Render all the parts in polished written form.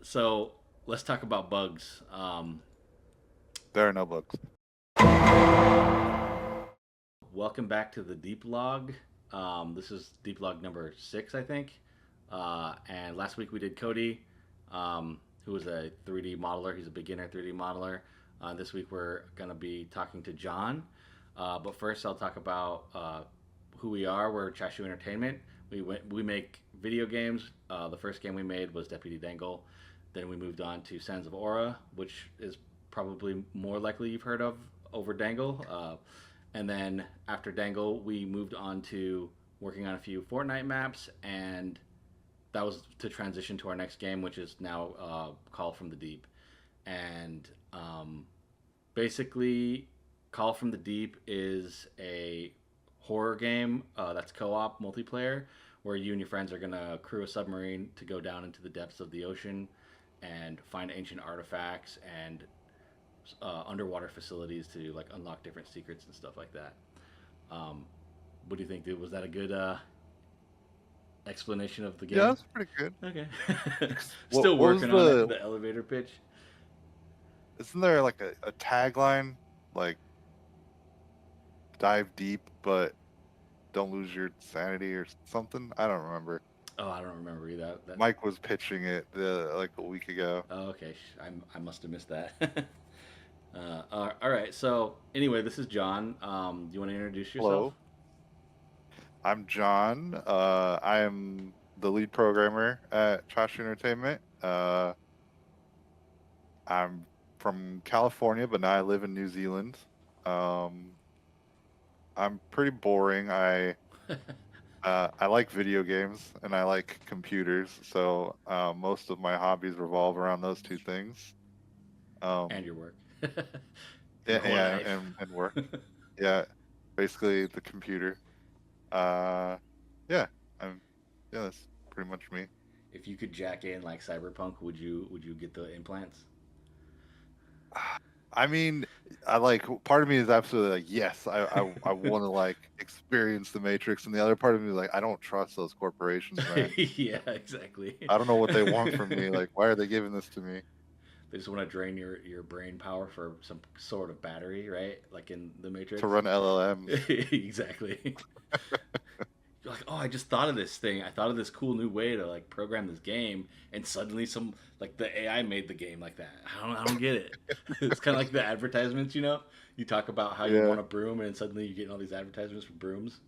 So let's talk about bugs. There are no books. Welcome back to the DeepLog. This is DeepLog number 6, I think. And last week we did Cody, who was a 3D modeler. He's a beginner 3D modeler. This week we're going to be talking to John. But first, I'll talk about who we are. We're Chashu Entertainment. We make video games. The first game we made was Deputy Dangle. Then we moved on to Sands of Aura, which is probably more likely you've heard of over Dangle. And then after Dangle, we moved on to working on a few Fortnite maps, and that was to transition to our next game, which is now Call from the Deep. And basically, Call from the Deep is a horror game that's co-op multiplayer, where you and your friends are gonna crew a submarine to go down into the depths of the ocean and find ancient artifacts and underwater facilities to like unlock different secrets and stuff like that. Um, what do you think, dude? Was that a good explanation of the Yeah, game? that's pretty good. Okay. What Still what was working on it. the? The elevator pitch. Isn't there like a tagline like dive deep but don't lose your sanity or something? I don't remember. Oh, I don't remember either. That. Mike was pitching it like a week ago. Oh, okay. I must have missed that. All right. So anyway, this is John. Do you want to introduce yourself? Hello, I'm John. I am the lead programmer at Trash Entertainment. I'm from California, but now I live in New Zealand. Um, I'm pretty boring. I like video games and I like computers, so most of my hobbies revolve around those two things. And Um, your work. Your yeah, whole yeah, life. and work. Yeah, basically the computer. Uh, yeah, I'm. Yeah, that's pretty much me. If you could jack in like Cyberpunk, would you get the implants? I mean, I like part of me is absolutely like yes, I want to like experience the Matrix, and the other part of me is like I don't trust those corporations, man. Yeah, exactly. I don't know what they want from me. Like, why are they giving this to me? They just want to drain your brain power for some sort of battery, right? Like in the To Matrix. run LLMs. Exactly. You're like, oh, I just thought of this thing. I thought of this cool new way to like program this game, and suddenly some like the AI made the game like that. I don't get it. It's kind of like the advertisements, you know. You talk about how you Yeah. want a broom, and suddenly you're getting all these advertisements for brooms,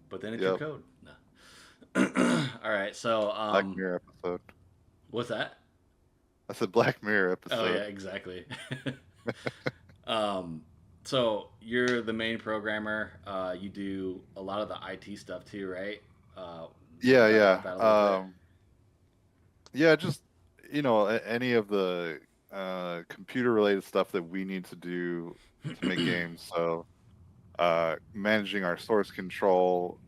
but then it's your Yep. code. No. All right. So, Black Mirror episode. what's that? That's a Black Mirror Oh yeah, episode. exactly. um, so you're the main programmer. You do a lot of the IT stuff too, right? Yeah, Brag about yeah. that a little bit. Yeah, just any of the computer related stuff that we need to do to make games. So managing our source control,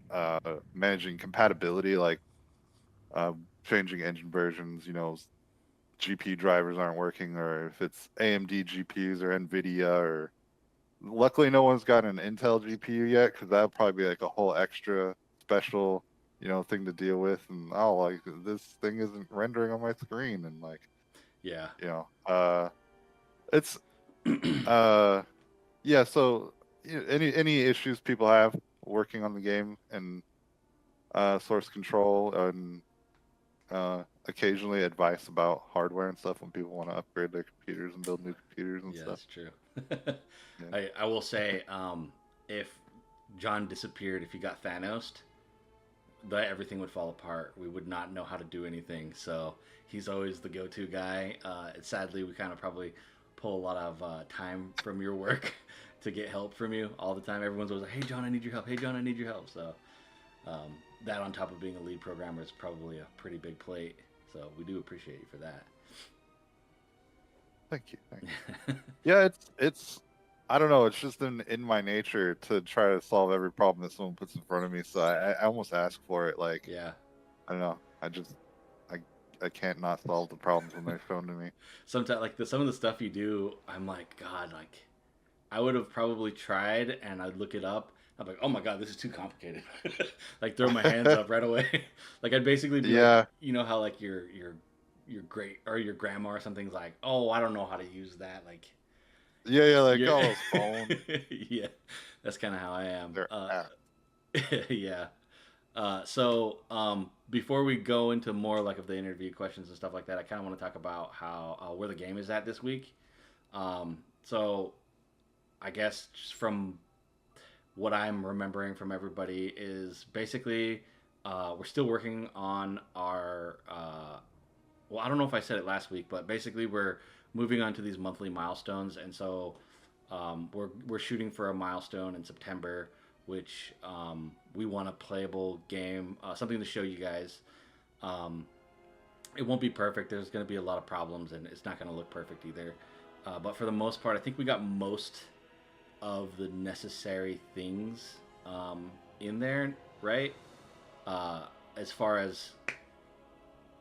managing compatibility, like uh, changing engine versions. GPU drivers aren't working, or if it's AMD GPUs or NVIDIA, or luckily no one's got an Intel GPU yet, because that'll probably be like a whole extra special, thing to deal with. And oh, like this thing isn't rendering on my screen, and like, Yeah. you know, it's uh, yeah. So any issues people have working on the game and source control and occasionally advice about hardware and stuff when people want to upgrade their computers and build new computers and Yeah, stuff. that's true. Yeah. I will say, if John disappeared, if he got Thanos, that everything would fall apart. We would not know how to do anything. So he's always the go-to guy. Sadly, we kind of probably pull a lot of time from your work to get help from you all the time. Everyone's always like, "Hey, John, I need your help. Hey, John, I need your help." So um, that on top of being a lead programmer is probably a pretty big plate. So we do appreciate you for that. Thank you. Thank you. Yeah, it's I don't know, it's just in my nature to try to solve every problem that someone puts in front of me. So I almost ask for it. Like, Yeah. I don't know. I I can't not solve the problems when they're shown to me. Sometimes, like some of the stuff you do, I'm like, God, like I would have probably tried, and I'd look it up. I'm like, oh my God, this is too complicated. Like throw my hands up right away. Like I'd basically be like, Yeah. you know how like your your great or your grandma or something's like, oh, I don't know how to use that. Like, Yeah, like yeah, all those phones, yeah, that's kind of how I am. they're apps. Yeah. Before we go into more like of the interview questions and stuff like that, I kind of want to talk about how where the game is at this week. So I guess just from what I'm remembering from everybody is basically we're still working on our. Well, I don't know if I said it last week, but basically we're moving on to these monthly milestones, and so we're shooting for a milestone in September, which we want a playable game, something to show you guys. Um, it won't be perfect. There's going to be a lot of problems, and it's not going to look perfect either. But for the most part, I think we got most of the necessary things in there, right? As far as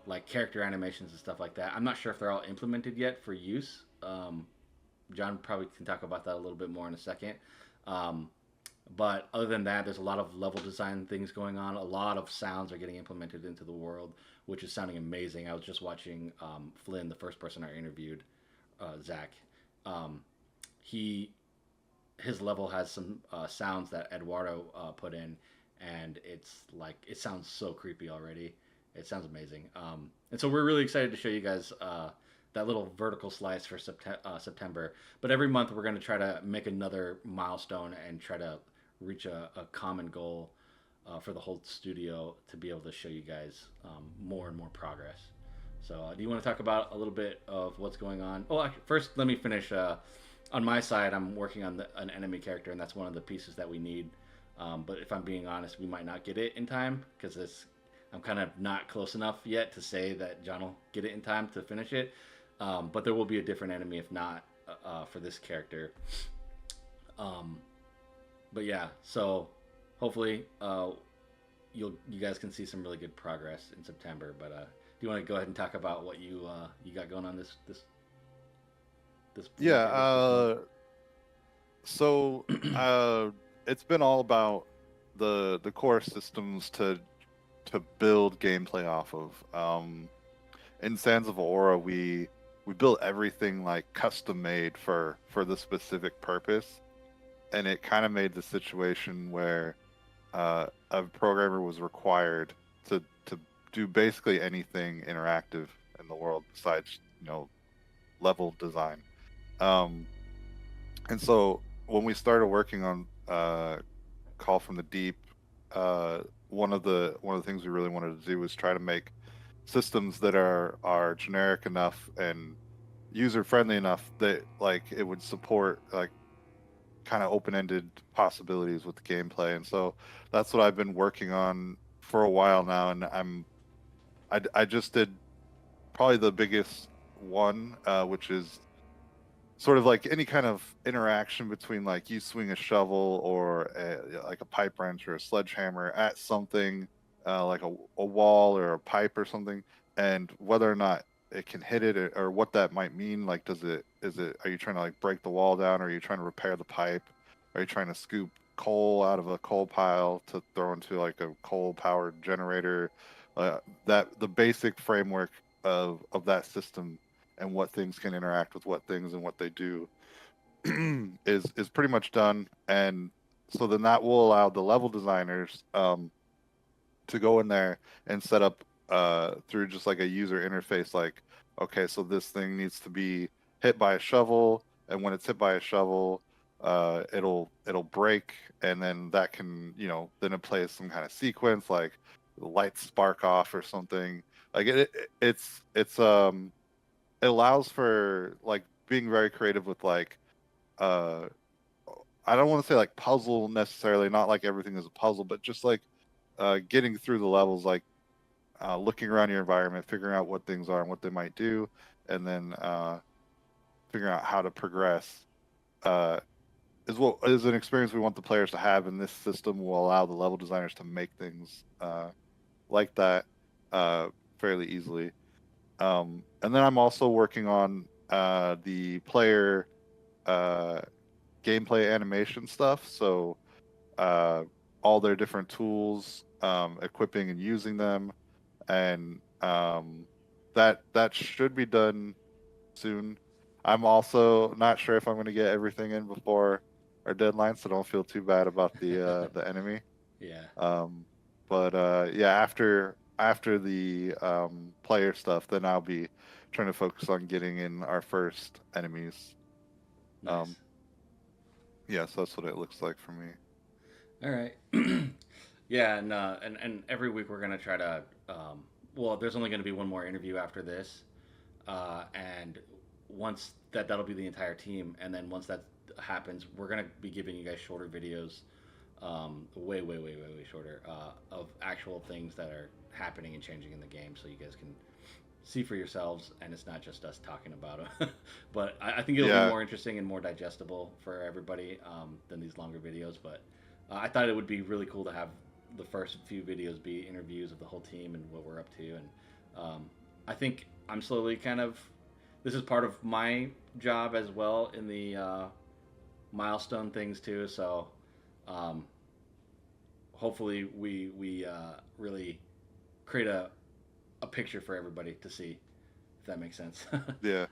like character animations and stuff like that. I'm not sure if they're all implemented yet for use. John probably can talk about that a little bit more in a second. Um, but other than that, there's a lot of level design things going on. A lot of sounds are getting implemented into the world, which is sounding amazing. I was just watching Flynn, the first person I interviewed, Zach. Um, he his level has some sounds that Eduardo put in, and it's like it sounds so creepy already. It sounds amazing. And so we're really excited to show you guys that little vertical slice for September. But every month we're going to try to make another milestone and try to reach a common goal for the whole studio to be able to show you guys more and more progress. So, do you want to talk about a little bit of what's going on? Oh, first, let me finish. On my side, I'm working on an enemy character, and that's one of the pieces that we need. But if I'm being honest, we might not get it in time because I'm kind of not close enough yet to say that John will get it in time to finish it. But there will be a different enemy if not for this character. Um, but yeah, so hopefully you guys can see some really good progress in September. But do you want to go ahead and talk about what you got going on this Yeah, week? I guess this month. so it's been all about the core systems to build gameplay off of. In Sands of Aura, we built everything like custom made for the specific purpose, and it kind of made the situation where a programmer was required to do basically anything interactive in the world besides level design. Um, and so when we started working on Call from the Deep, one of the things we really wanted to do was try to make systems that are generic enough and user friendly enough that like it would support like kind of open-ended possibilities with the gameplay. And so that's what I've been working on for a while now, and I just did probably the biggest one, which is sort of like any kind of interaction between like you swing a shovel or like a pipe wrench or a sledgehammer at something, like a wall or a pipe or something, and whether or not it can hit it, or what that might mean. Like, are you trying to like break the wall down, or are you trying to repair the pipe? Are you trying to scoop coal out of a coal pile to throw into like a coal powered generator? That the basic framework of that system and what things can interact with what things and what they do is pretty much done. And so then that will allow the level designers to go in there and set up through just like a user interface, like, okay, so this thing needs to be hit by a shovel, and when it's hit by a shovel, it'll break, and then that can, then it plays some kind of sequence, like the lights spark off or something. Like it's it allows for like being very creative with like uh I don't want to say like puzzle necessarily, not like everything is a puzzle, but just like getting through the levels, like looking around your environment, figuring out what things are and what they might do, and then figuring out how to progress uh is what is an experience we want the players to have, and this system will allow the level designers to make things like that fairly easily. And then I'm also working on the player uh, gameplay animation stuff. So uh, all their different tools, equipping and using them, and that should be done soon. I'm also not sure if I'm going to get everything in before our deadline, so don't feel too bad about the enemy. Yeah. Um, but yeah, after the player stuff, then I'll be trying to focus on getting in our first enemies. Um, Nice. yeah, so that's what it looks like for me. All right. Yeah, and every week we're gonna try to. Well, there's only gonna be one more interview after this, and once that'll be the entire team, and then once that happens, we're gonna be giving you guys shorter videos, way shorter, of actual things that are happening and changing in the game, so you guys can see for yourselves, and it's not just us talking about them. But I think it'll be Yeah, more interesting and more digestible for everybody than these longer videos. But I thought it would be really cool to have the first few videos be interviews of the whole team and what we're up to. And I think I'm slowly kind of, this is part of my job as well in the milestone things too. So um, hopefully we really create a picture for everybody to see, if that makes sense. yeah.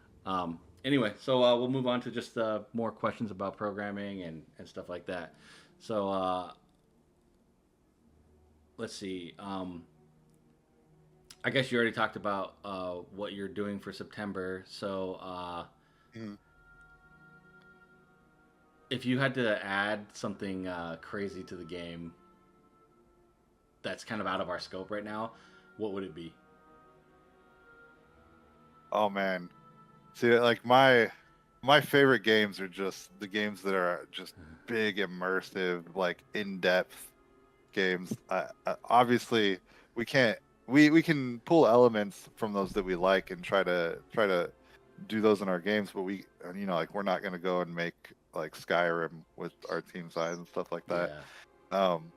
Anyway, so we'll move on to just more questions about programming and stuff like that. So let's see. I guess you already talked about what you're doing for September. So Mhm. if you had to add something crazy to the game that's kind of out of our scope right now, what would it be? Oh man, see, like my favorite games are just the games that are just big, immersive, like in-depth games. Obviously, we can't we can pull elements from those that we like and try to do those in our games, but like we're not going to go and make like Skyrim with our team size and stuff like that. Yeah. Um,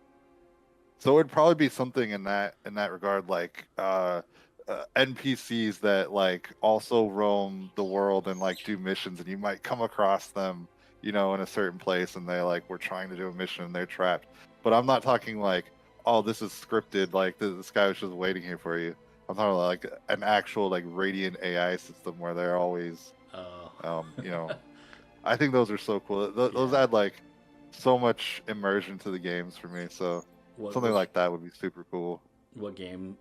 so it would probably be something in that regard, like NPCs that like also roam the world and like do missions, and you might come across them, in a certain place, and they like were trying to do a mission and they're trapped. But I'm not talking like, oh, this is scripted, like this guy was just waiting here for you. I'm talking like an actual like radiant AI system where they're always, Oh. um, you know, I think those are so cool. Those Yeah. add like so much immersion to the games for me. So What something what like that would be super cool. what game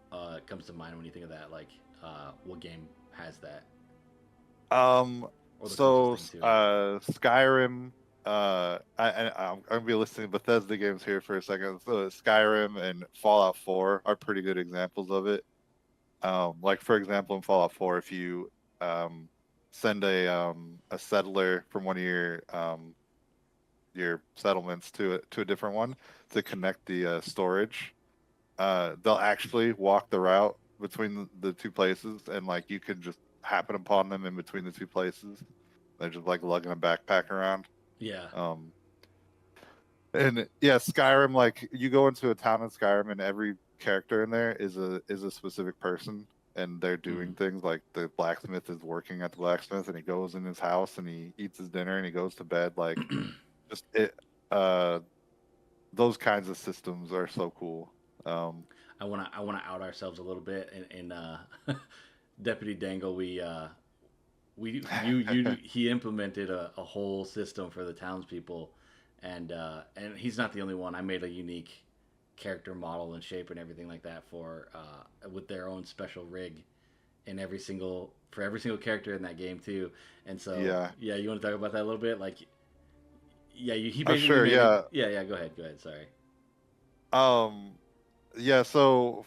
comes to mind when you think of that? Like, what game has that, Um, or the closest so thing to it? Skyrim. I'm gonna be listing Bethesda games here for a second. So Skyrim and Fallout 4 are pretty good examples of it. Like for example, in Fallout 4, if you send a settler from one of your settlements to a different one to connect the storage, they'll actually walk the route between the two places, and like you can just happen upon them in between the two places. They're just like lugging a backpack around. Yeah. Um, and yeah, Skyrim, like you go into a town in Skyrim, and every character in there is a specific person, and they're Mm. doing things like the blacksmith is working at the blacksmith, and he goes in his house and he eats his dinner and he goes to bed. Like just it, uh, those kinds of systems are so cool. Um, I wanna out ourselves a little bit. In Deputy Dangle, we you he implemented a whole system for the townspeople, and he's not the only one. I made a unique character model and shape and everything like that for with their own special rig in every single character in that game too. And so yeah, yeah, you want to talk about that a little bit? Like yeah, he basically sure, made it. yeah. Yeah, go ahead. Sorry. Um, yeah, so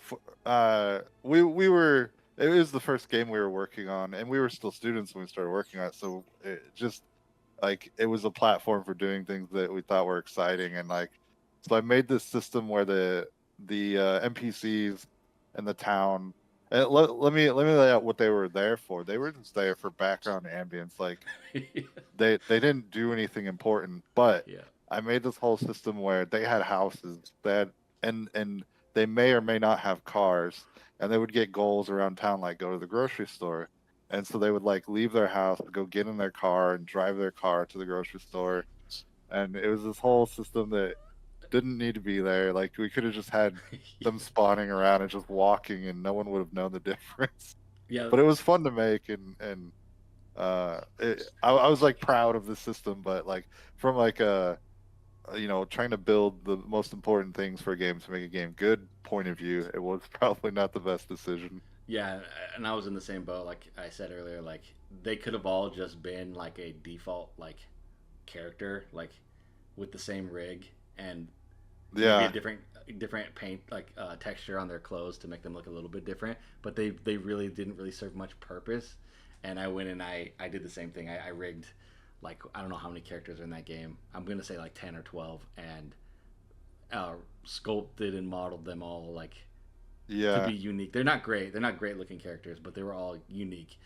we were it was the first game we were working on, and we were still students when we started working on it. So it just like it was a platform for doing things that we thought were exciting, and like so I made this system where the NPCs in the town. And let me lay out what they were there for. They were just there for background ambience. Like they didn't do anything important, but Yeah. I made this whole system where they had houses that and they may or may not have cars, and they would get goals around town like go to the grocery store. And so they would like leave their house, go get in their car and drive their car to the grocery store. And it was this whole system that didn't need to be there. Like we could have just had them spawning around and just walking and no one would have known the difference. Yeah, but it was fun to make, and I was like proud of the system, but like from like trying to build the most important things for a game to make a game good point of view, it was probably not the best decision. yeah, and I was in the same boat. Like I said earlier, like they could have all just been like a default like character, like with the same rig and maybe a Yeah, different paint like texture on their clothes to make them look a little bit different. But they really didn't really serve much purpose. And I went and I did the same thing. I rigged like I don't know how many characters are in that game. I'm gonna say like 10 or 12, and uh, sculpted and modeled them all like to be yeah, unique. They're not great. They're not great looking characters, but they were all unique.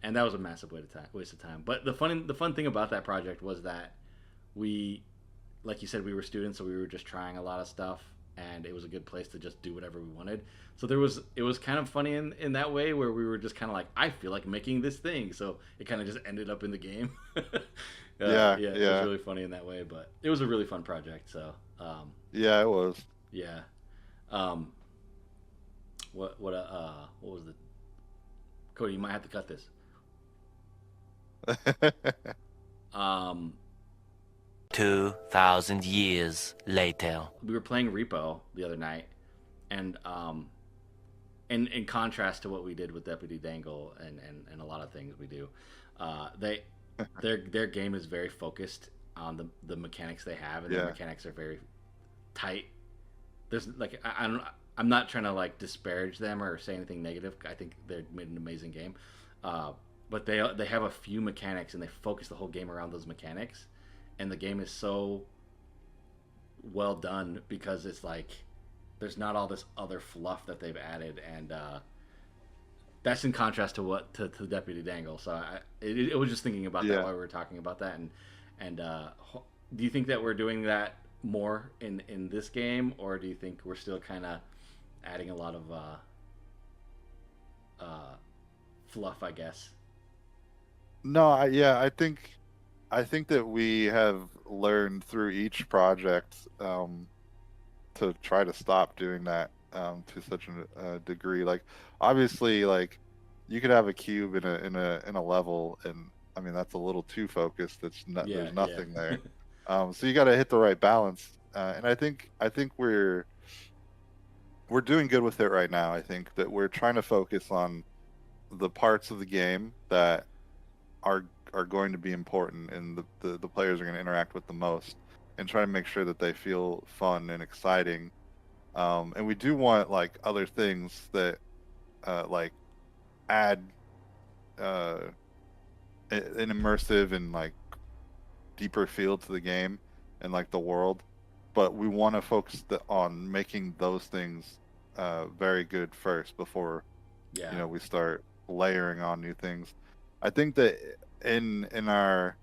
And that was a massive waste of time. But the fun thing about that project was that we, like you said, we were students, so we were just trying a lot of stuff, and it was a good place to just do whatever we wanted. So it was kind of funny in that way where we were just kind of like, I feel like making this thing, so it kind of just ended up in the game. yeah, Yeah, it was yeah, really funny in that way, but it was a really fun project. So yeah. It was. yeah. Um, what was the Cody? You might have to cut this. Um, 2,000 years later. we were playing Repo the other night, and in contrast to what we did with Deputy Dangle and a lot of things we do, they their game is very focused on the mechanics they have, and their Yeah, mechanics are very tight. There's like I don't. I'm not trying to like disparage them or say anything negative. I think they made an amazing game, uh, but they have a few mechanics and they focus the whole game around those mechanics, and the game is so well done because it's like there's not all this other fluff that they've added, and that's in contrast to to Deputy Dangle. So it was just thinking about that yeah. while we were talking about that, and do you think that we're doing that more in this game, or do you think we're still kind of adding a lot of uh, fluff, I guess? No, yeah. I think that we have learned through each project to try to stop doing that to such a degree. Like obviously, like you could have a cube in a level, and I mean that's a little too focused. It's not, Yeah, there's yeah, nothing there. So you got to hit the right balance, and I think we're doing good with it right now. I think that we're trying to focus on the parts of the game that are are going to be important and the players are going to interact with the most, and try to make sure that they feel fun and exciting. And we do want like other things that like add uh, an immersive and like deeper feel to the game and like the world, but we want to focus on making those things very good first before yeah, we start layering on new things. I think that in our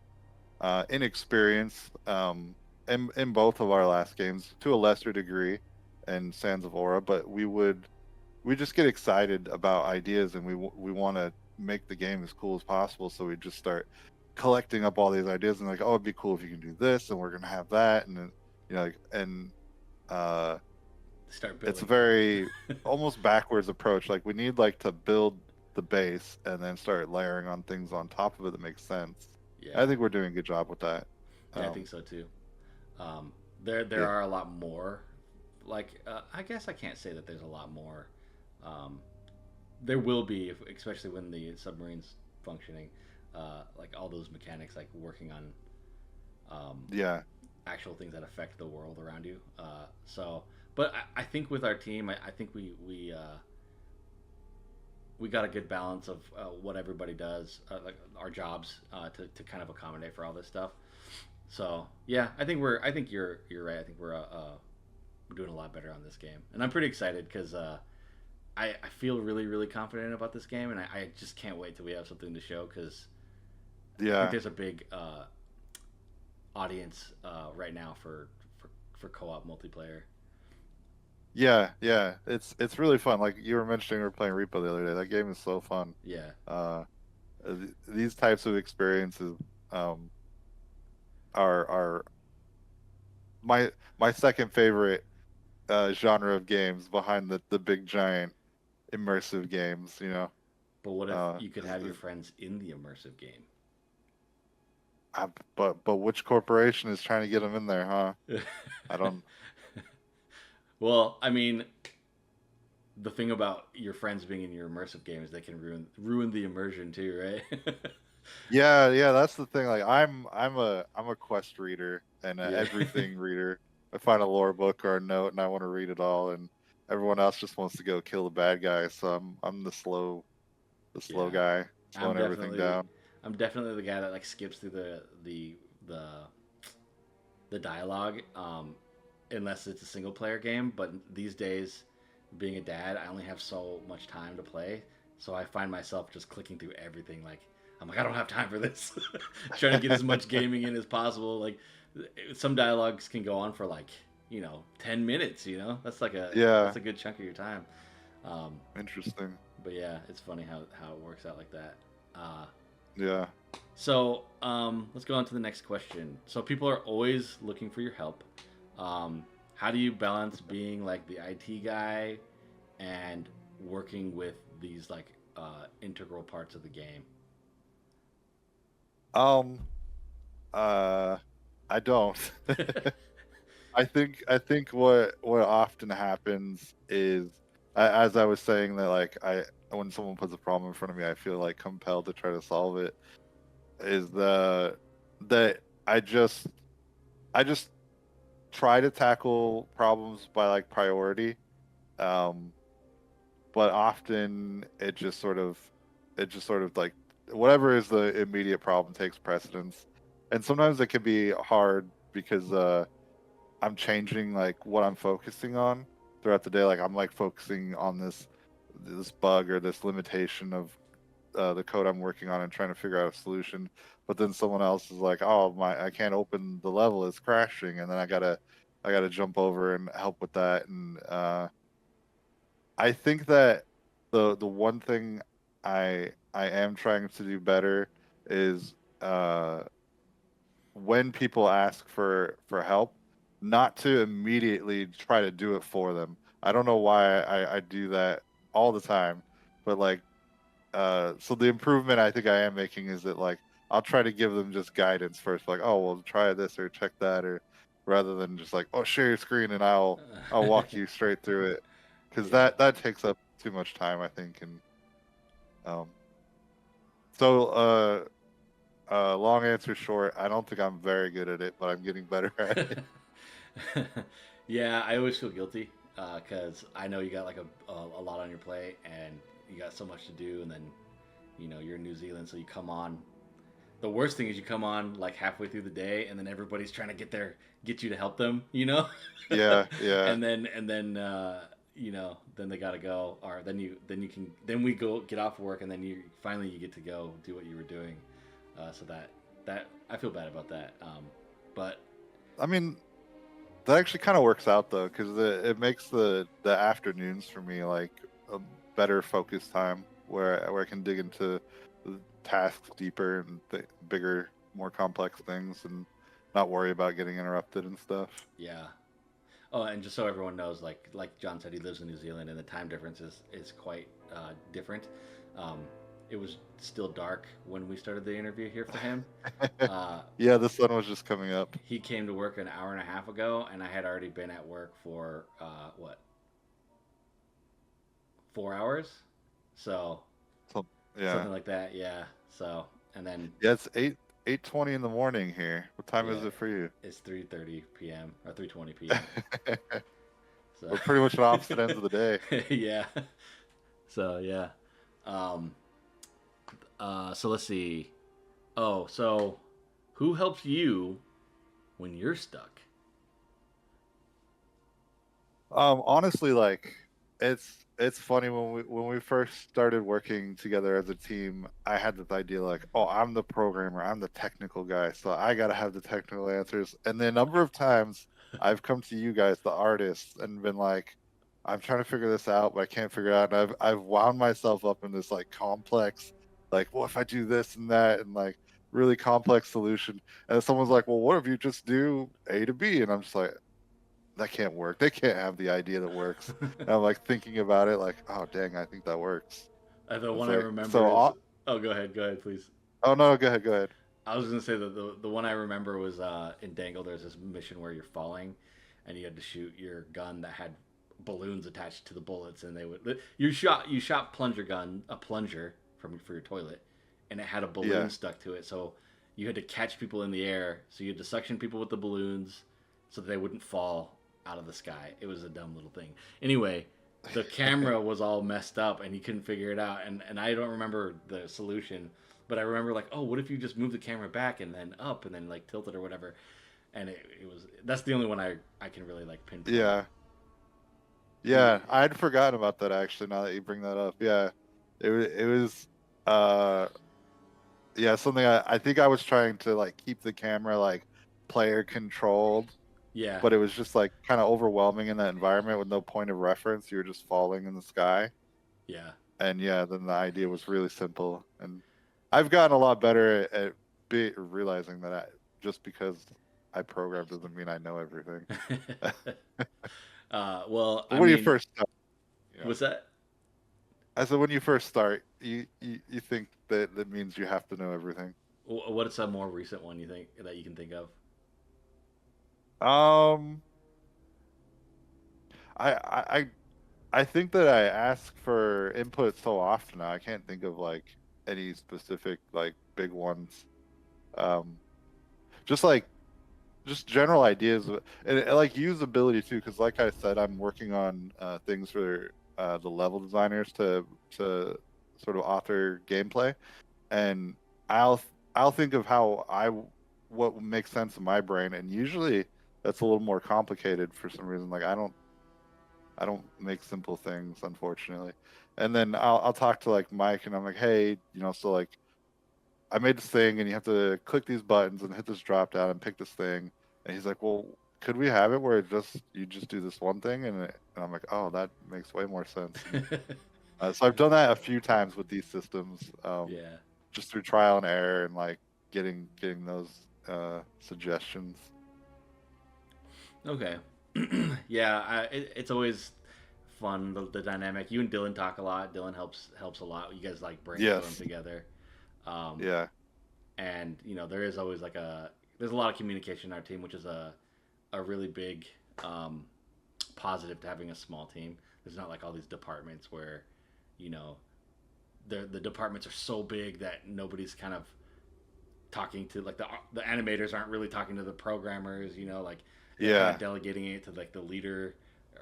inexperience in both of our last games to a lesser degree in Sands of Aura, but we just get excited about ideas and we want to make the game as cool as possible. So we just start collecting up all these ideas and like, oh, it'd be cool if you can do this, and we're gonna have that, and then like uh, start it's a building. very almost backwards approach. Like we need like to build the base and then start layering on things on top of it that makes sense. Yeah, I think we're doing a good job with that. yeah, I think Um, so too. There yeah, are a lot more. Like I guess I can't say that there's a lot more. Um, there will be, especially when the submarine's functioning. Like all those mechanics, like working on um, yeah, actual things that affect the world around you. But I think with our team, I think we got a good balance of what everybody does, like our jobs, to kind of accommodate for all this stuff. So yeah, I think you're right. I think we're doing a lot better on this game, and I'm pretty excited because I feel really confident about this game, and I just can't wait till we have something to show because I think yeah, there's a big audience right now for co-op multiplayer. yeah. It's really fun. Like you were mentioning, we were playing Repo the other day. That game is so fun. Yeah, Uh, these types of experiences um, are my second favorite genre of games behind the big giant immersive games. But what if Uh, you could is, have your is, friends in the immersive game? but which corporation is trying to get them in there, huh? I don't. Well, I mean, the thing about your friends being in your immersive game is they can ruin the immersion too, right? Yeah, yeah, that's the thing. Like I'm a quest reader and an Yeah. everything reader. I find a lore book or a note and I want to read it all, and everyone else just wants to go kill the bad guy. So I'm the slow Yeah. guy, I'm slowing everything definitely down. I'm definitely the guy that like skips through the the dialogue, unless it's a single player game. But these days, being a dad, I only have so much time to play, so I find myself just clicking through everything. Like I'm like I don't have time for this. Trying to get as much gaming in as possible. Like some dialogues can go on for like 10 minutes. That's like Yeah, that's a good chunk of your time. Um, interesting. but yeah, it's funny how it works out like that. Uh, Yeah. let's go on to the next question. So people are always looking for your help. How do you balance being like the IT guy and working with these like integral parts of the game? Um. I don't. I think what often happens is, as I was saying, that like when someone puts a problem in front of me, I feel like compelled to try to solve it. Is the that I just try to tackle problems by like priority, um, but often it just sort of like whatever is the immediate problem takes precedence, and sometimes it can be hard because I'm changing like what I'm focusing on throughout the day. Like I'm like focusing on this bug or this limitation of the code I'm working on and trying to figure out a solution. But then someone else is like, "Oh my, I can't open the level; it's crashing," and then I gotta jump over and help with that. And I think that the one thing I am trying to do better is when people ask for help, not to immediately try to do it for them. I don't know why I do that all the time, but like so the improvement I think I am making is that like I'll try to give them just guidance first, like, oh well, try this or check that, or rather than just like, oh, share your screen and I'll walk you straight through it, because Yeah. that takes up too much time I think. And um so long answer short, I don't think I'm very good at it, but I'm getting better at it. Yeah, I always feel guilty because I know you got like a lot on your plate and you got so much to do, and then you're in New Zealand, so you come on. The worst thing is you come on like halfway through the day, and then everybody's trying to get you to help them. Yeah, yeah, Then they gotta go, or then we go get off work, and then you get to go do what you were doing. So that I feel bad about that. But I mean, that actually kind of works out though, because it makes the afternoons for me like a better focus time where I can dig into the tasks deeper and bigger, more complex things, and not worry about getting interrupted and stuff. yeah. Oh, and just so everyone knows, like John said, he lives in New Zealand, and the time difference is quite different. Um, it was still dark when we started the interview here for him. Uh, Yeah, the sun was just coming up. he came to work an hour and a half ago, and I had already been at work for 4 hours, so So, yeah, something like that. Yeah. So and then yeah, it's 8:20 in the morning here. What time is yeah, it for you? it's 3:30 p.m. or 3:20 p.m. So We're pretty much at opposite ends of the day. yeah. So yeah. Um, so let's see. Oh, so who helps you when you're stuck? Honestly, like it's funny when we first started working together as a team, I had this idea like, oh, I'm the programmer, I'm the technical guy, so I gotta have the technical answers. And the number of times I've come to you guys, the artists, and been like, I'm trying to figure this out, but I can't figure it out. And I've wound myself up in this like complex, like, what if I do this and that, and like really complex solution. And then someone's like, well, what if you just do A to B? And I'm just like, that can't work. They can't have the idea that works. And I'm like thinking about it, like, oh dang, I think that works. The It's one I like remember so. is. Oh, go ahead, please. Oh no, go ahead, go ahead. I was gonna say that the one I remember was in Dangle. There's this mission where you're falling, and you had to shoot your gun that had balloons attached to the bullets, and they would you shot a plunger for your toilet, and it had a balloon Yeah, stuck to it. So you had to catch people in the air. So you had to suction people with the balloons, so that they wouldn't fall out of the sky. It was a dumb little thing. Anyway, the camera was all messed up, and he couldn't figure it out. And I don't remember the solution, but I remember like, oh, what if you just move the camera back and then up and then like tilt it or whatever. And it was that's the only one I can really like pinpoint. yeah, You, yeah. I'd forgotten about that actually. Now that you bring that up, yeah, it was uh yeah, something I think I was trying to like keep the camera like player controlled, yeah, but it was just like kind of overwhelming in that environment with no point of reference. You were just falling in the sky. yeah. And yeah, then the idea was really simple. And I've gotten a lot better at realizing that just because I program doesn't mean I know everything. Well, But I when you mean, first start, you know, what's that? I said when you first start, you think that that means you have to know everything. What's a more recent one you think that you can think of? Um, I I think that I ask for input so often now, I can't think of like any specific like big ones. Um, just like just general ideas and like usability too, because like I said, I'm working on things for the level designers to sort of author gameplay, and I'll I'll think of how what makes sense in my brain, and usually that's a little more complicated for some reason. Like I don't make simple things, unfortunately. And then I'll talk to like Mike, and I'm like, hey, so like I made this thing, and you have to click these buttons and hit this drop down and pick this thing. And he's like, well, could we have it where you just do this one thing? And I'm like, oh, that makes way more sense. And so I've done that a few times with these systems, Yeah. just through trial and error and like getting those suggestions. Okay. Yeah, it's always fun the dynamic. You and Dylan talk a lot. Dylan helps a lot. You guys like brainstorm Yes. together. Um, Yeah. and there is always like there's a lot of communication in our team, which is a really big um, positive to having a small team. There's not like all these departments where you know the departments are so big that nobody's kind of talking to like the animators aren't really talking to the programmers. Like they're kind of Yeah. delegating it to like the leader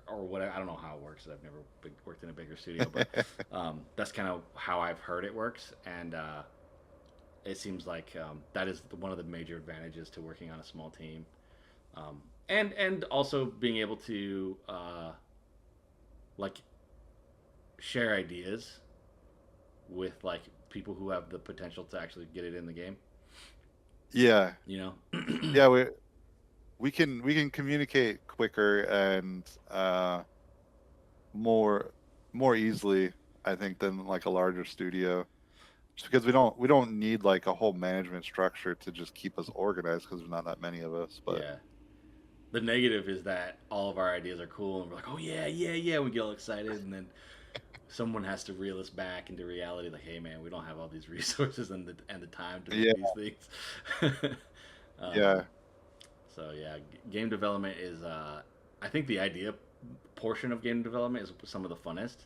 or whatever. I don't know how it works. I've never worked in a bigger studio, but that's kind of how I've heard it works, and it seems like that is one of the major advantages to working on a small team, and also being able to like share ideas with like people who have the potential to actually get it in the game. Yeah. You know. Yeah. We can communicate quicker and more more easily, I think, than like a larger studio. Just because we don't need like a whole management structure to just keep us organized because there's not that many of us. But Yeah. The negative is that all of our ideas are cool and we're like, oh yeah, yeah, yeah. We get all excited, and then someone has to reel us back into reality. Like, hey man, we don't have all these resources and the time to make yeah, these things. um, yeah, so yeah, game development is. I think the idea portion of game development is some of the funnest,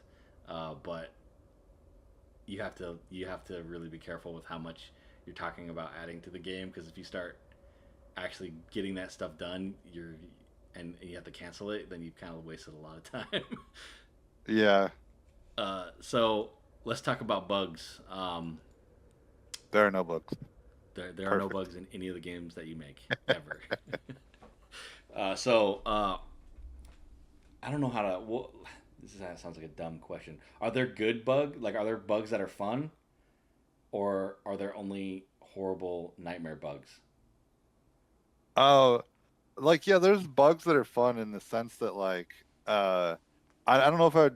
but you have to really be careful with how much you're talking about adding to the game, because if you start actually getting that stuff done, and you have to cancel it, then you've kind of wasted a lot of time. yeah. So let's talk about bugs. There are no books. There are no Perfect. bugs in any of the games that you make ever. So I don't know how to. Well, sounds like a dumb question. Are there good are there bugs that are fun, or are there only horrible nightmare bugs? Oh, like yeah, there's bugs that are fun in the sense that like I don't know if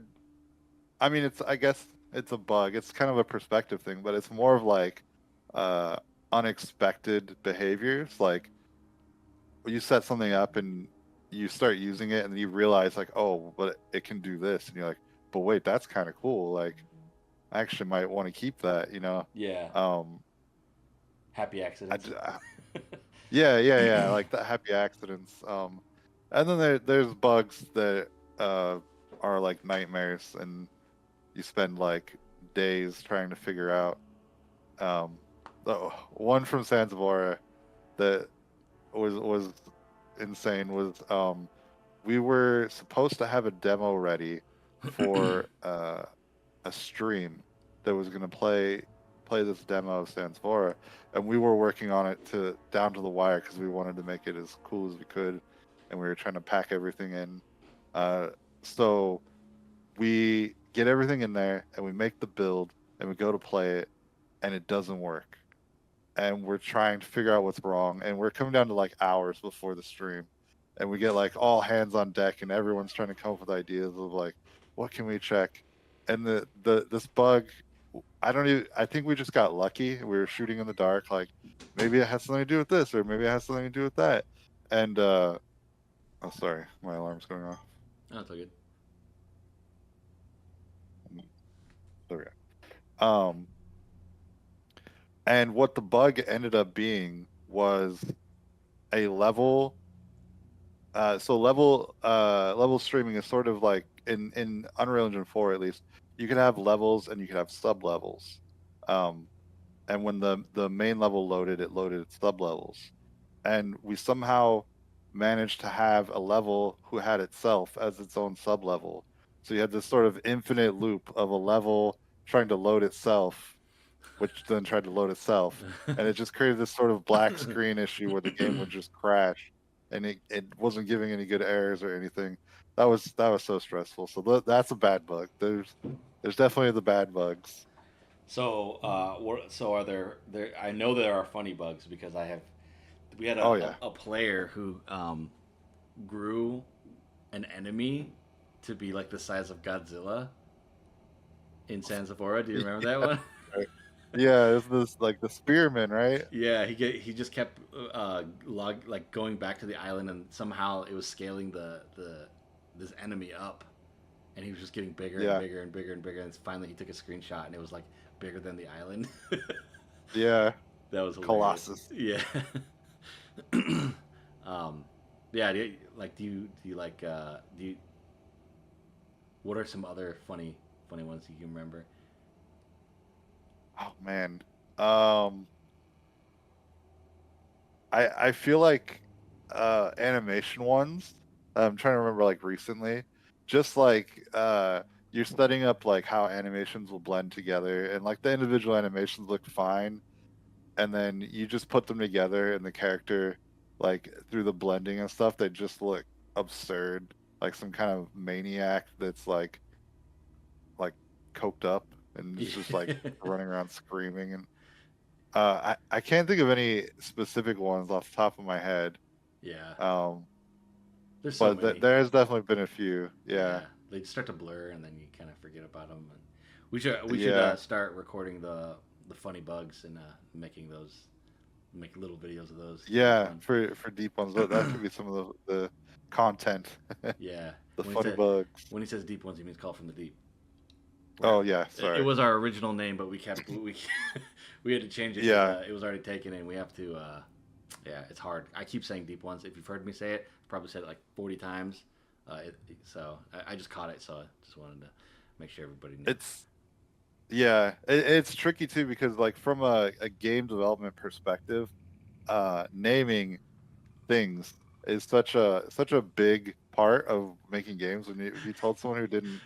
I mean it's I guess it's a bug. It's kind of a perspective thing, but it's more of like uh unexpected behaviors. Like when you set something up and you start using it and then you realize like, oh, but it can do this, and you're like, but wait, that's kind of cool. Like I actually might want to keep that. Yeah, Um, happy I, accidents. j- I- yeah, like the happy accidents. And then there's bugs that uh are like nightmares, and you spend like days trying to figure out. Um, the one from Zanzibar that was insane was we were supposed to have a demo ready for a stream that was going to play this demo of Sansvora, and we were working on it to down to the wire because we wanted to make it as cool as we could, and we were trying to pack everything in. Uh, so we get everything in there, and we make the build, and we go to play it, and it doesn't work. And we're trying to figure out what's wrong, and we're coming down to like hours before the stream, and we get like all hands on deck, and everyone's trying to come up with ideas of like what can we check. And the this bug, I don't even, I think we just got lucky. We were shooting in the dark, like maybe it has something to do with this, or maybe it has something to do with that. And oh, sorry, my alarm's going off. Oh, that's all good. There we go. And what the bug ended up being was a level. So level streaming is sort of like in Unreal Engine 4 at least. You could have levels and you could have sub levels. Um, and when the main level loaded, it loaded its sub levels. And we somehow managed to have a level who had itself as its own sub level. So you had this sort of infinite loop of a level trying to load itself, which then tried to load itself, and it just created this sort of black screen issue where the game would just crash, and it wasn't giving any good errors or anything. That was so stressful. So that's a bad bug. There's definitely the bad bugs. So, so are there? I know there are funny bugs because we had Oh a, yeah. a player who grew an enemy to be like the size of Godzilla in Sanzafora. Do you remember that one? Yeah, it's this like the spearman, right? Yeah, he just kept like going back to the island, and somehow it was scaling the this enemy up, and he was just getting bigger and Yeah. bigger and bigger and bigger, and finally he took a screenshot, and it was like bigger than the island. Yeah. That was hilarious. Colossus. Yeah. um, yeah. Do you like do you what are some other funny ones you can remember? Oh man. Um I feel like animation ones. I'm trying to remember like recently. Just like you're setting up like how animations will blend together, and like the individual animations look fine, and then you just put them together and the character like through the blending and stuff they just look absurd, like some kind of maniac that's like coked up and is just like running around screaming. And I can't think of any specific ones off the top of my head. Yeah. Um, There's so but many. there has definitely been a few. Yeah, Yeah, they start to blur, and then you kind of forget about them. And we should yeah, start recording the funny bugs and making those make little videos of those. That'd be yeah. fun. For deep ones, that could be some of the content, Yeah, the when he funny said bugs. when he says deep ones, he means call from the deep. Oh yeah, It sorry. was our original name, but we we had to change it because Yeah, it was already taken, and we have to. Yeah, it's hard. I keep saying deep ones. If you've heard me say it, probably said it like 40 times. So I just caught it, so I just wanted to make sure everybody knew. it's yeah, it's tricky too because like from a game development perspective, naming things is such a big part of making games. When if you told someone who didn't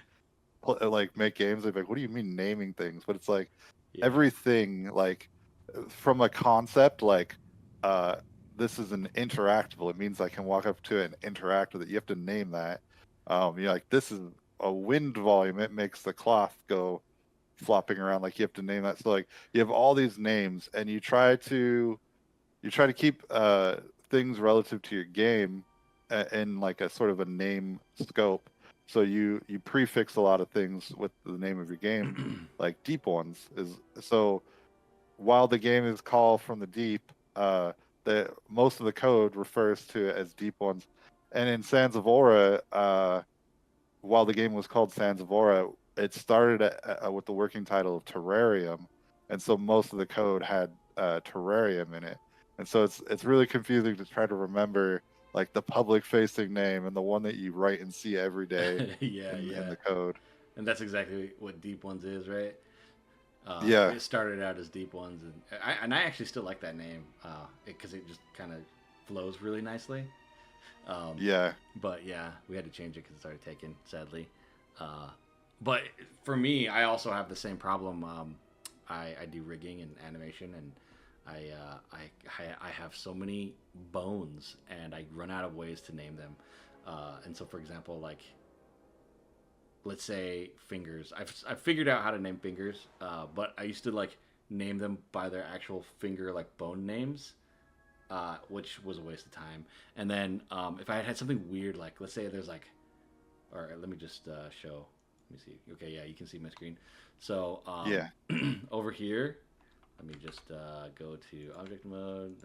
like make games, they'd be like, "What do you mean naming things?" But it's like Yeah. everything, like from a concept, like uh, this is an interactable. It means I can walk up to it and interact with it. You have to name that. You're like, this is a wind volume. It makes the cloth go flopping around. Like you have to name that. So like you have all these names, and you try to keep things relative to your game in like a sort of a name scope. So you prefix a lot of things with the name of your game, like deep ones is so while the game is called from the deep, the most of the code refers to it as deep ones. And in Sands of Aura, while the game was called Sands of Aura, it started with the working title of Terrarium, and so most of the code had Terrarium in it, and so it's really confusing to try to remember like the public facing name and the one that you write and see every day Yeah, in yeah. the code. And that's exactly what Deep Ones is, right? Yeah, It started out as Deep Ones, and I actually still like that name because it just kind of flows really nicely. Um, yeah, but yeah, we had to change it because it started taking, sadly. Uh, but for me, I also have the same problem. I do rigging and animation, and I have so many bones, and I run out of ways to name them. And so, for example, like let's say fingers. I've figured out how to name fingers, but I used to like name them by their actual finger like bone names, which was a waste of time. And then if I had something weird, like let's say there's like, all right, let me just show. Let me see. Okay, yeah, you can see my screen. So yeah, over here, let me just go to object mode.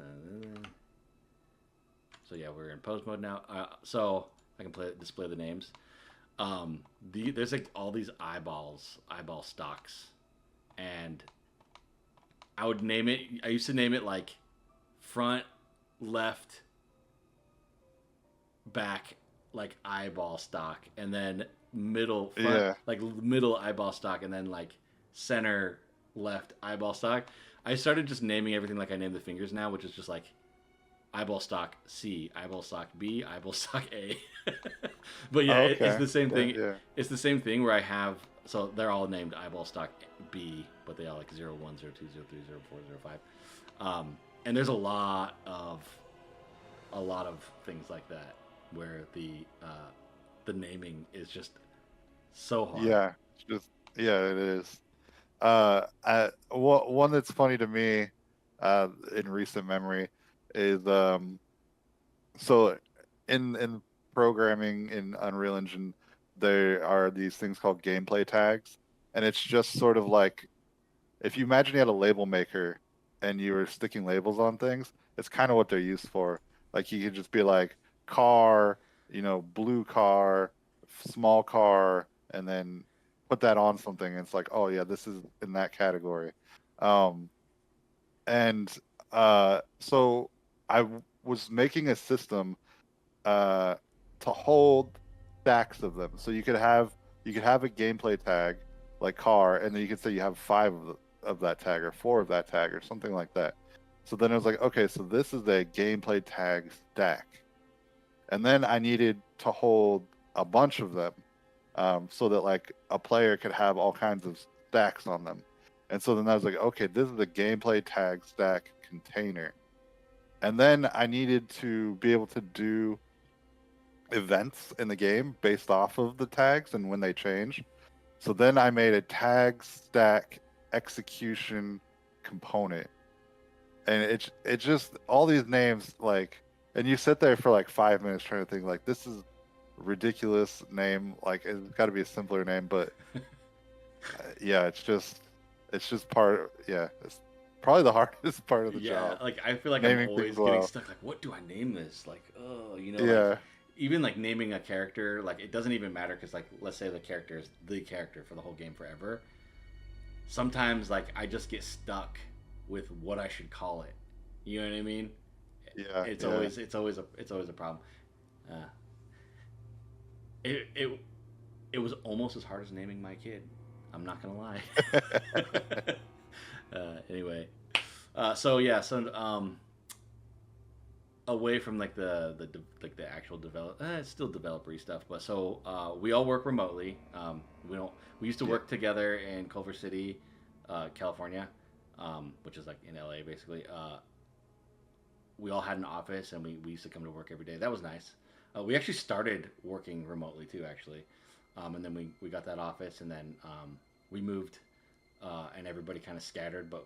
So yeah, we're in pose mode now. So I can display the names. There's like all these eyeball stocks, and I would name it. I used to name it like front, left, back, like eyeball stock, and then middle front, yeah. like middle eyeball stock, and then like center left eyeball stock. I started just naming everything like I name the fingers now, which is just like eyeball stock C, eyeball stock B, eyeball stock A. But yeah, Oh, it's okay. the same Yeah, thing. yeah, It's the same thing where I have so they're all named eyeball stock B, but they all like 01, 02, 03, 04, 05. And there's a lot of things like that where the naming is just so hard. yeah. It's just yeah, it is. One that's funny to me, in recent memory, is so in programming in Unreal Engine, there are these things called gameplay tags, and it's just sort of like if you imagine you had a label maker and you were sticking labels on things, it's kind of what they're used for. Like you could just be like car, blue car, small car, and then put that on something. And it's like, oh yeah, this is in that category. Um, and so was making a system uh, to hold stacks of them. So you could have a gameplay tag like car, and then you could say you have five of that tag or four of that tag or something like that. So then it was like, okay, so this is a gameplay tag stack, and then I needed to hold a bunch of them, so that like a player could have all kinds of stacks on them. And so then I was like, okay, this is a gameplay tag stack container. And then I needed to be able to do events in the game based off of the tags and when they change. So then I made a tag stack execution component. And it just all these names like and you sit there for like 5 minutes trying to think like this is ridiculous name, like it's got to be a simpler name, but yeah, it's just part yeah, it's probably the hardest part of the Yeah, job. like I feel like I'm Naming things always getting well. stuck. Like, what do I name this? Like, oh, like Yeah. even like naming a character, like it doesn't even matter because like let's say the character is the character for the whole game forever. Sometimes like I just get stuck with what I should call it. You know what I mean? Yeah. It's Yeah. always it's always a problem. Uh, it it it was almost as hard as naming my kid. I'm not gonna lie. Anyway, so yeah, so away from like like the actual develop, it's still developery stuff, but so we all work remotely. We don't. We used to Yeah. work together in Culver City, California, which is like in LA basically. We all had an office and we used to come to work every day. That was nice. We actually started working remotely too, actually, and then we got that office, and then we moved, and everybody kind of scattered. But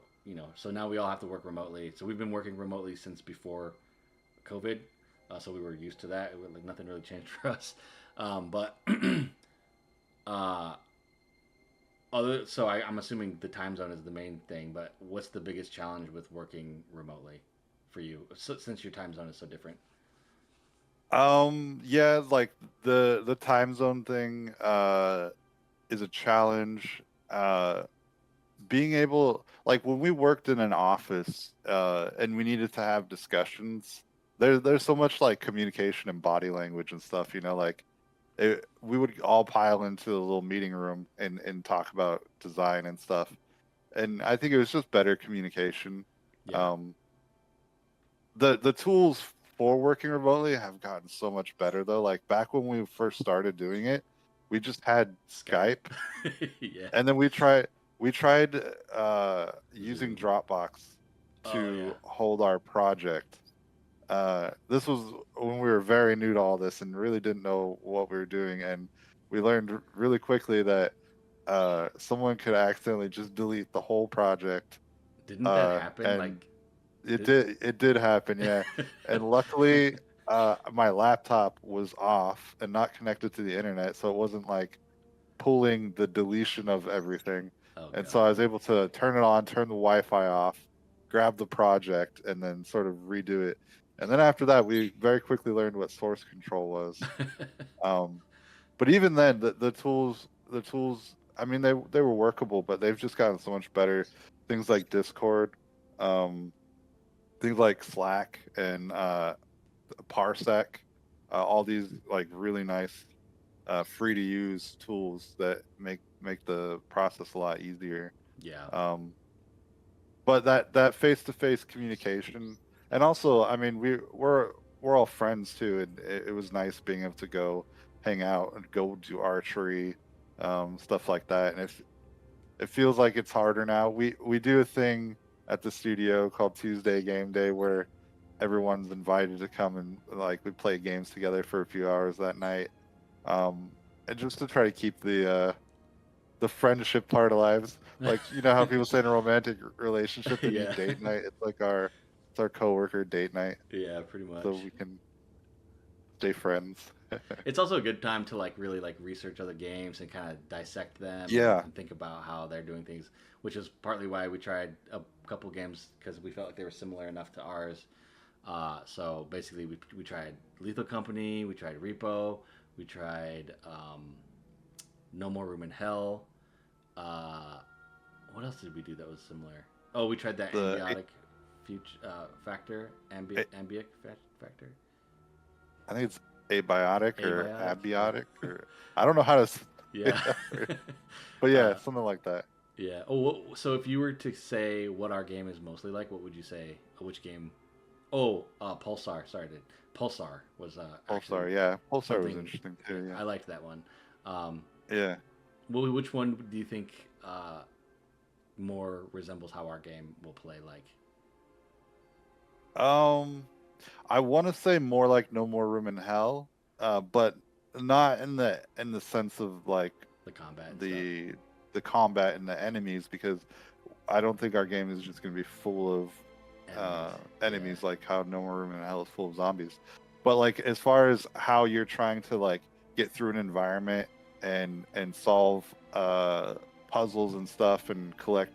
so now we all have to work remotely. So we've been working remotely since before COVID, so we were used to that. Like nothing really changed for us, but uh, I'm assuming the time zone is the main thing. But what's the biggest challenge with working remotely for you, since your time zone is so different? Yeah, like the time zone thing, is a challenge. Being able, like when we worked in an office and we needed to have discussions, there's so much like communication and body language and stuff, like we would all pile into a little meeting room and talk about design and stuff. And I think it was just better communication. Yeah. Um, the tools for working remotely have gotten so much better though. Like back when we first started doing it, we just had Skype. Skype, Yeah. and then we tried using Zoom. Dropbox Oh yeah. to hold our project. This was when we were very new to all this and really didn't know what we were doing, and we learned really quickly that someone could accidentally just delete the whole project, Didn't that happen? and Like, it did... did happen, yeah. And luckily, my laptop was off and not connected to the internet, so it wasn't like pulling the deletion of everything. Oh And so I god. was able to turn it on, turn the Wi-Fi off, grab the project, and then sort of redo it. And then after that, we very quickly learned what source control was. Um, but even then, the tools, I mean, they were workable, but they've just gotten so much better. Things like Discord, um, things like Slack and Parsec, all these like really nice free to use tools that make the process a lot easier. Yeah. Um, but that face to face communication, and also, I mean, we're all friends too, and it was nice being able to go hang out and go do archery, stuff like that. And if it feels like it's harder now, we do a thing at the studio called Tuesday Game Day where everyone's invited to come and like we play games together for a few hours that night, and just to try to keep the friendship part alive. Like how people say in a romantic relationship they need Yeah. date night. It's our coworker date night, Yeah, pretty so much. we can stay friends. It's also a good time to like really like research other games and kind of dissect them Yeah, and think about how they're doing things, which is partly why we tried a couple games because we felt like they were similar enough to ours. So basically, we tried Lethal Company, we tried Repo, we tried No More Room in Hell. Uh, what else did we do that was similar? Oh, we tried that the ambiotic future factor, a- ambient factor, I think it's abiotic or abiotic. abiotic, or I don't know how to say Yeah. that word. But yeah, uh, something like that. yeah. Oh, so if you were to say what our game is mostly like, what would you say? Which game? Oh, Pulsar. Sorry, Pulsar was actually Pulsar, yeah, Pulsar was something interesting too. Yeah, I liked that one. Um, yeah. which one do you think more resembles how our game will play like? Um, I want to say more like No More Room in Hell, but not in the sense of like The combat and stuff. the the combat and the enemies, because I don't think our game is just going to be full of Enemies. Yeah. enemies like how No More Room in Hell is full of zombies. But like as far as how you're trying to like get through an environment and solve puzzles and stuff and collect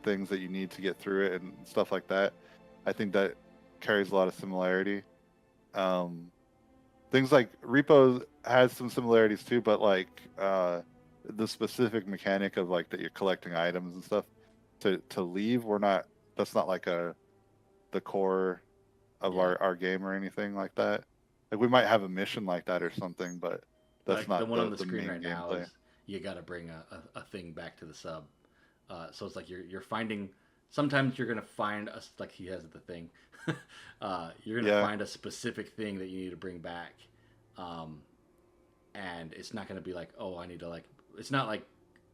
things that you need to get through it and stuff like that, I think that carries a lot of similarity. Um, Things like Repo has some similarities too, but like the specific mechanic of like that you're collecting items and stuff to leave, we're not. That's not like the core of Yeah. our game or anything like that. Like we might have a mission like that or something, but that's Like the not one on the the screen main right now gameplay. is you got to bring a thing back to the sub. So it's like you're finding. Sometimes you're gonna find a like he has the thing. You're gonna Yeah, find a specific thing that you need to bring back, um, and it's not gonna be like, oh, I need to like. It's not like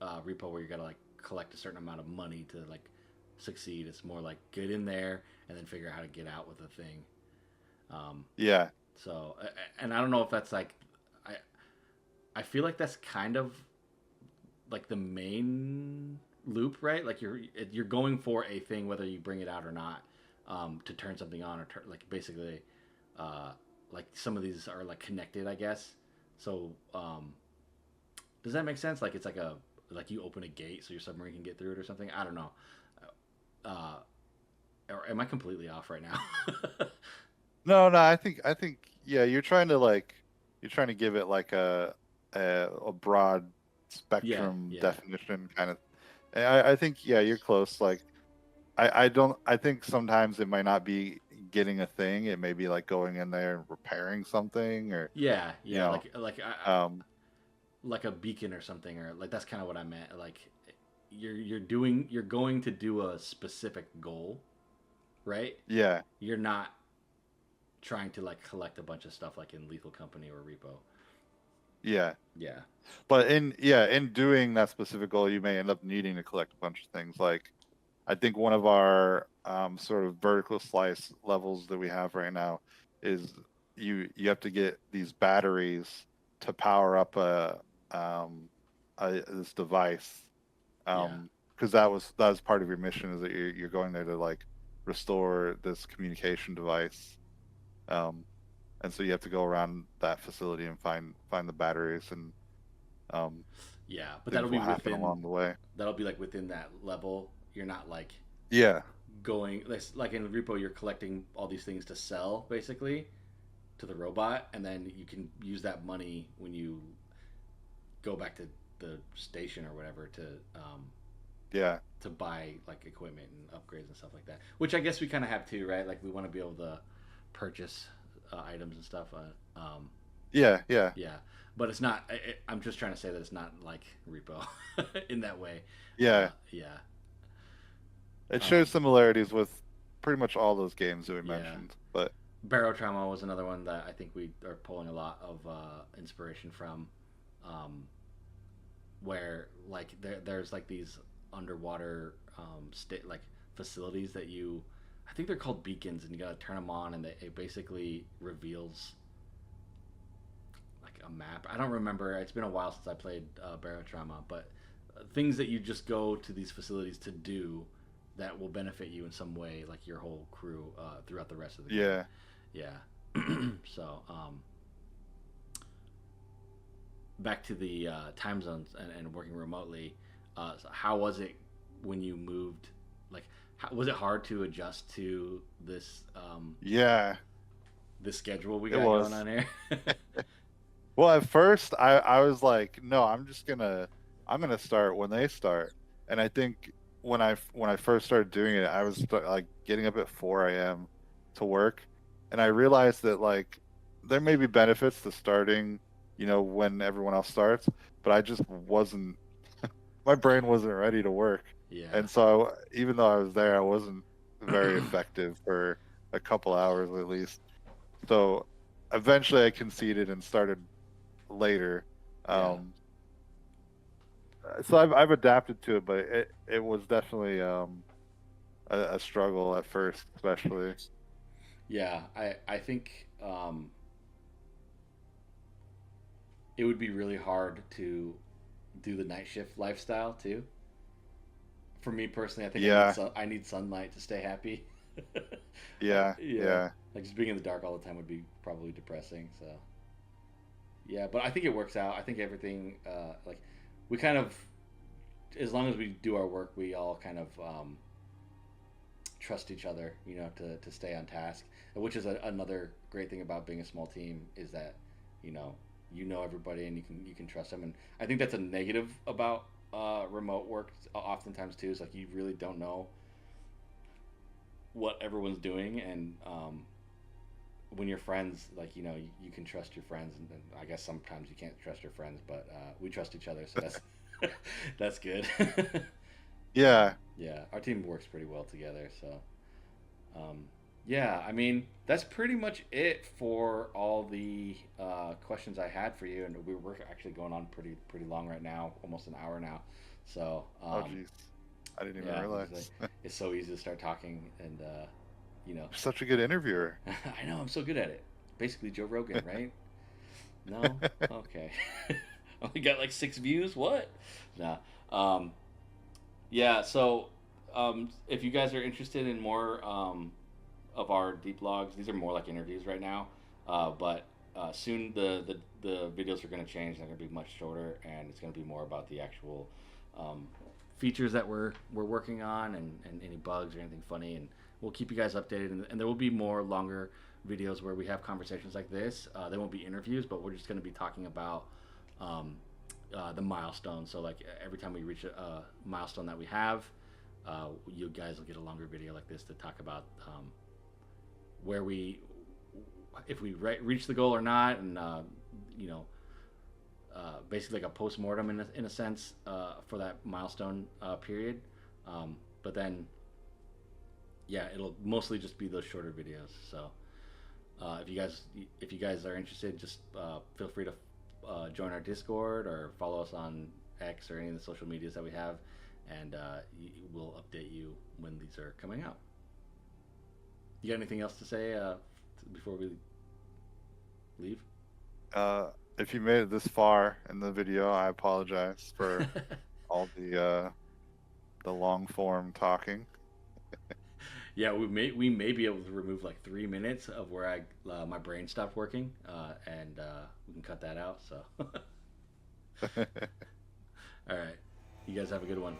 repo where you gotta like collect a certain amount of money to like succeed. It's more like get in there and then figure out how to get out with the thing. Um, yeah, so and I don't know if that's like I I feel like that's kind of like the main loop, right? Like you're going for a thing whether you bring it out or not, to turn something on or like basically, uh, like some of these are like connected, I guess. So does that make sense? Like it's like you open a gate so your submarine can get through it or something. I don't know. Uh, or am I completely off right now? no, I think yeah, you're trying to give it like a broad Yeah, spectrum yeah, definition kind of. And I think yeah, you're close. Like I don't. I think sometimes it might not be getting a thing. It may be like going in there and repairing something, or yeah, you yeah. know, um, Like a beacon or something, or like that's kind of what I meant. Like you're going to do a specific goal, right? yeah, You're not trying to like collect a bunch of stuff like in Lethal Company or Repo. yeah. Yeah, But in doing that specific goal, you may end up needing to collect a bunch of things. Like I think one of our sort of vertical slice levels that we have right now is you have to get these batteries to power up this device. yeah, Because that was part of your mission, is that you're going there to like restore this communication device. Um, and so you have to go around that facility and find the batteries, and um, yeah. But things will happen along the way. that'll be like within that level. You're not like Yeah, going like in Repo. You're collecting all these things to sell basically to the robot, and then you can use that money when you go back to the station or whatever um, yeah, to buy like equipment and upgrades and stuff like that. Which I guess we kind of have too, right? Like we want to be able to purchase items and stuff. yeah, yeah, Yeah, but it's not. I'm just trying to say that it's not like Repo in that way. yeah. Yeah, It shows um, similarities with pretty much all those games that we yeah. mentioned. But Barrow Trauma was another one that I think we are pulling a lot of inspiration from, um, where like there's like these underwater state like facilities that you I think they're called beacons, and you gotta turn them on, and it basically reveals like a map. I don't remember. It's been a while since I played Barrow Trauma, but things that you just go to these facilities to do that will benefit you in some way, like your whole crew throughout the rest of the game. yeah, Yeah. So back to the time zones and working remotely. So how was it when you moved? Like, was it hard to adjust to yeah, this schedule we it got going was. on here? Well, at first I was like, no, I'm gonna start when they start. And I think when I first started doing it, I was like getting up at 4 a.m. to work, and I realized that like there may be benefits to starting, when everyone else starts, but I just wasn't. My brain wasn't ready to work, Yeah. and so even though I was there, I wasn't very effective for a couple hours at least. So eventually, I conceded and started later. Yeah. Um, so I've adapted to it, but it was definitely a struggle at first, especially. Yeah. I think it would be really hard to do the night shift lifestyle too. For me personally, I think Yeah, I need sunlight to stay happy. yeah, Yeah, yeah, like just being in the dark all the time would be probably depressing. So yeah, but I think it works out. I think everything like we kind of as long as we do our work, we all kind of trust each other, to stay on task. Which is another great thing about being a small team is that you know everybody and you can trust them. And I think that's a negative about remote work oftentimes too. Is like you really don't know what everyone's doing, and when you're friends, like you can trust your friends, and I guess sometimes you can't trust your friends, but we trust each other, so that's that's good. yeah. Yeah, our team works pretty well together, so um, yeah, I mean that's pretty much it for all the questions I had for you, and we're actually going on pretty long right now, almost an hour now. So Oh, jeez, I didn't even yeah, it's, like, realize. it's so easy to start talking, and you know, You're such a good interviewer. I know I'm so good at it. Basically, Joe Rogan, right? No, okay. Only got like 6 views. What? Nah. Um, yeah. So, if you guys are interested in more of our deep logs, these are more like interviews right now. But soon the videos are going to change. They're going to be much shorter, and it's going to be more about the actual um, features that we're working on, and any bugs or anything funny, and we'll keep you guys updated. And there will be more longer videos where we have conversations like this. They won't be interviews, but we're just going to be talking about um, the milestone. So like every time we reach a milestone that we have, you guys will get a longer video like this to talk about where we, if we reach the goal or not, and you know, basically like a post-mortem in a sense for that milestone period. But then, yeah, it'll mostly just be those shorter videos. So if you guys are interested, just feel free to join our Discord or follow us on X or any of the social medias that we have, and we'll update you when these are coming out. You got anything else to say before we leave? If you made it this far in the video, I apologize for all the long form talking. Yeah, we may be able to remove like 3 minutes of where my brain stopped working, and we can cut that out. So, all right, you guys have a good one.